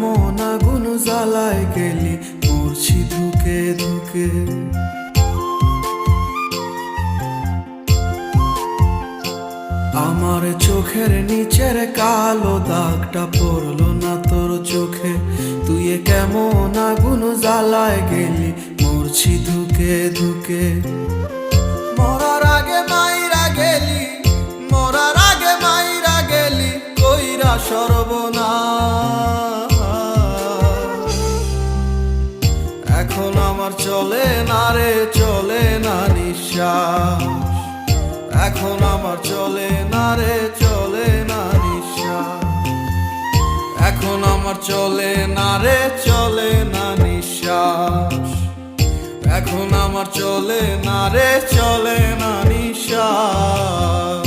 কেমন আগুন জ্বালায় গেলি, মরছি ধুকে ধুকে। আমার চোখের নিচের কালো দাগটা পড়লো না তোর চোখে, তুই কেমন আগুন জ্বালায় গেলি, মরছি ধুকে ধুকে। মরার আগে মাইরা গেলি, মরার আগে মাইরা গেলি, কইরা সর্বনাশ। এখন আমার চলে না রে, চলে না নিঃশ্বাস। এখন আমার চলে না রে, চলে না নিঃশ্বাস। এখন আমার চলে না রে, চলে না নিঃশ্বাস। এখন আমার চলে না রে, চলে না নিঃশ্বাস।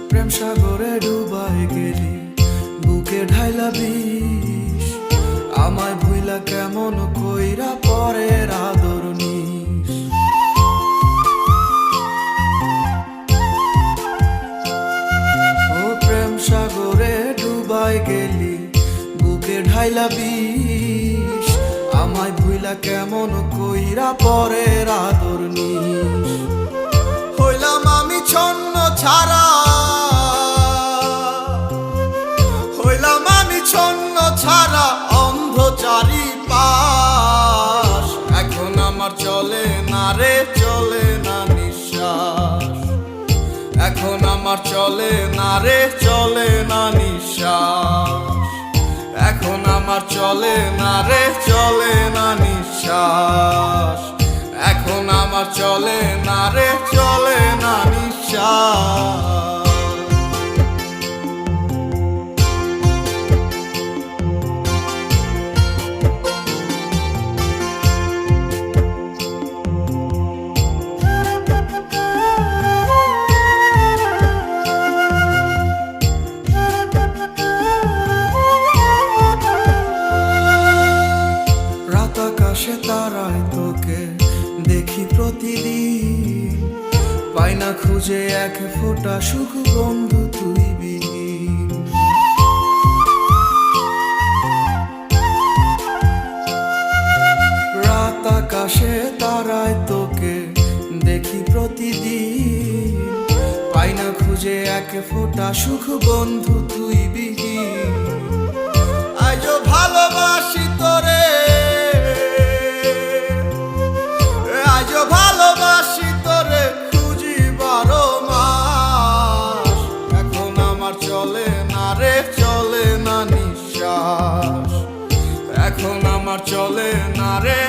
প্রেম সাগরে ডুবাই গেলি, বুকে ঢাইলা বিষ। আমায় ভুইলা কেমন কইরা পরের আদর নিস। ও প্রেম সাগরে ডুবাই গেলি, বুকে ঢাইলা বিষ। আমায় ভুইলা কেমন কইরা পরের আদর নিস। হইলাম আমি ছন্ন ছাড়া, হইলাম আমি ছন্ন ছাড়া, অন্ধ চারিপাশ। এখন আমার চলে না রে, চলে না নিঃশ্বাস। এখন আমার চলে না রে, চলে না নিঃশ্বাস। এখন আমার চলে না রে, চলে না নিঃশ্বাস। এখন আমার চলে না রে, চলে না নিঃশ্বাস। রাত আকাশে তারায় তোকে দেখি প্রতিদিন, পাই না খুঁজে এক ফোঁটা সুখ বন্ধু তুই বিহীন। রাত আকাশে তারায় তোকে দেখি প্রতিদিন, পাই না খুঁজে এক ফোঁটা সুখ বন্ধু তুই বিহীন। আজও ভালোবাসি তোরে, আজও ভালোবাসি তোরে, খুঁজি 12 মাস। এখন আমার চলে না রে, চলে না নিঃশ্বাস। এখন আমার চলে না রে।